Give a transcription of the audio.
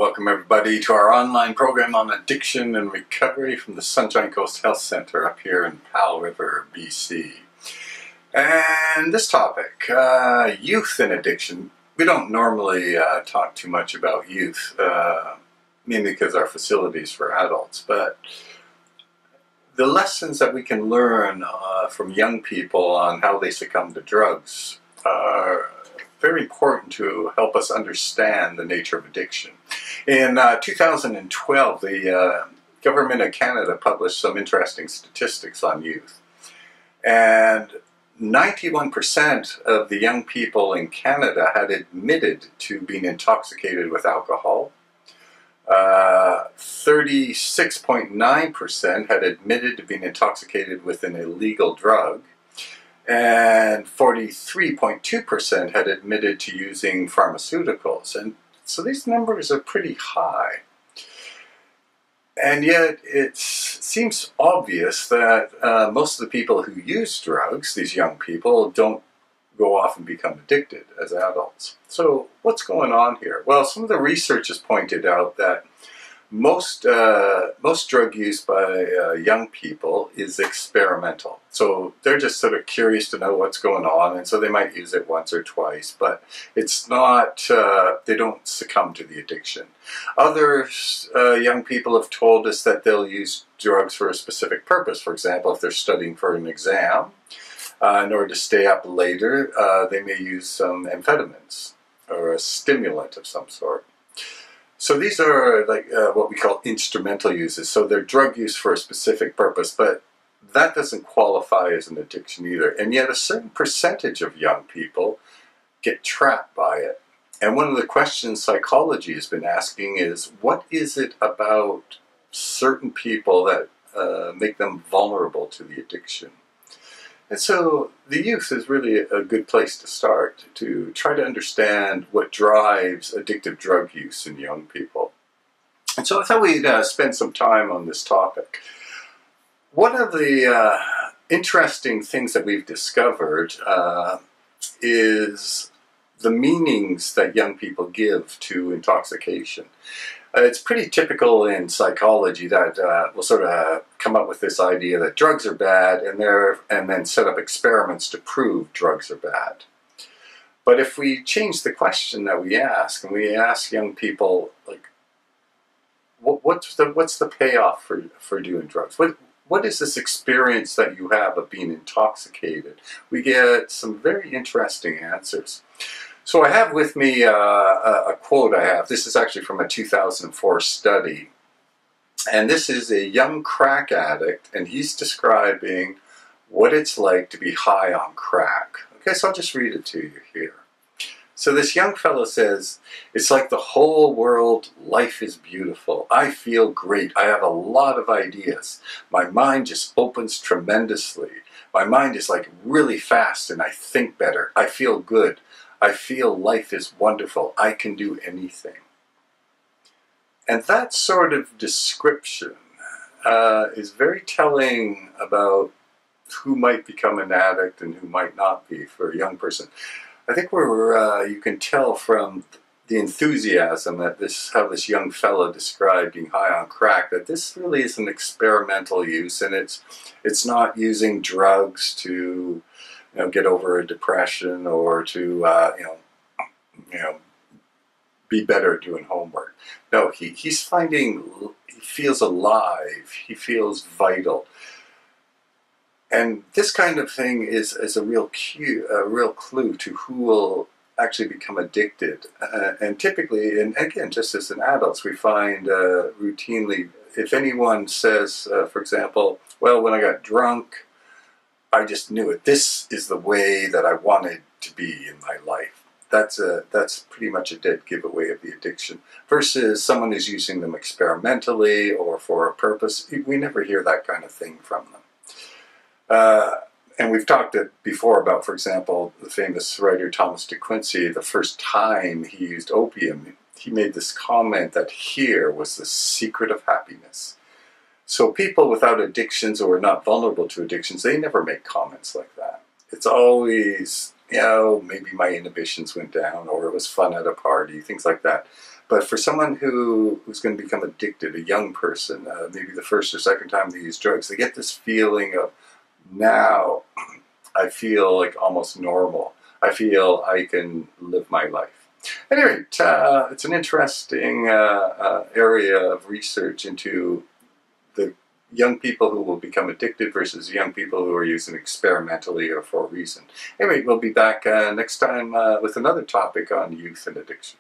Welcome everybody to our online program on addiction and recovery from the Sunshine Coast Health Centre up here in Powell River, BC. And this topic, youth and addiction. We don't normally talk too much about youth, mainly because our facilities for adults, but the lessons that we can learn from young people on how they succumb to drugs are very important to help us understand the nature of addiction. In 2012, the Government of Canada published some interesting statistics on youth. And 91% of the young people in Canada had admitted to being intoxicated with alcohol. 36.9% had admitted to being intoxicated with an illegal drug. And 43.2% had admitted to using pharmaceuticals. And so these numbers are pretty high. And yet it seems obvious that most of the people who use drugs, these young people, don't go off and become addicted as adults. So what's going on here? Well, some of the research has pointed out that most drug use by young people is experimental. So they're just sort of curious to know what's going on, and so they might use it once or twice, but it's not, they don't succumb to the addiction. Other young people have told us that they'll use drugs for a specific purpose. For example, if they're studying for an exam, in order to stay up later, they may use some amphetamines or a stimulant of some sort. So these are like what we call instrumental uses. So they're drug use for a specific purpose, but that doesn't qualify as an addiction either. And yet a certain percentage of young people get trapped by it. And one of the questions psychology has been asking is, what is it about certain people that make them vulnerable to the addiction? And so the youth is really a good place to start, to try to understand what drives addictive drug use in young people. And so I thought we'd spend some time on this topic. One of the interesting things that we've discovered is the meanings that young people give to intoxication. It's pretty typical in psychology that we'll sort of come up with this idea that drugs are bad and then set up experiments to prove drugs are bad. But if we change the question that we ask, and we ask young people, like, what's the payoff for doing drugs? What is this experience that you have of being intoxicated? We get some very interesting answers. So I have with me a quote I have. This is actually from a 2004 study. And this is a young crack addict, and he's describing what it's like to be high on crack. Okay, so I'll just read it to you here. So this young fellow says, "It's like the whole world, life is beautiful. I feel great. I have a lot of ideas. My mind just opens tremendously. My mind is like really fast and I think better. I feel good. I feel life is wonderful. I can do anything." And that sort of description is very telling about who might become an addict and who might not be for a young person. I think you can tell from the enthusiasm that how this young fellow described being high on crack, that this really is an experimental use, and it's not using drugs to get over a depression or to be better at doing homework. No, he feels alive. He feels vital. And this kind of thing is a real clue to who will actually become addicted. And typically, and again, just as in adults, we find routinely, if anyone says, for example, well, when I got drunk, I just knew it. This is the way that I wanted to be in my life. That's pretty much a dead giveaway of the addiction. Versus someone who's using them experimentally or for a purpose, we never hear that kind of thing from them. And we've talked before about, for example, the famous writer Thomas de Quincey. The first time he used opium, he made this comment that here was the secret of happiness. So people without addictions or not vulnerable to addictions, they never make comments like that. It's always, maybe my inhibitions went down, or it was fun at a party, things like that. But for someone who's going to become addicted, a young person, maybe the first or second time they use drugs, they get this feeling of, now I feel like almost normal. I feel I can live my life. Anyway, it's an interesting area of research into the young people who will become addicted versus young people who are using experimentally or for a reason. Anyway, we'll be back next time with another topic on youth and addiction.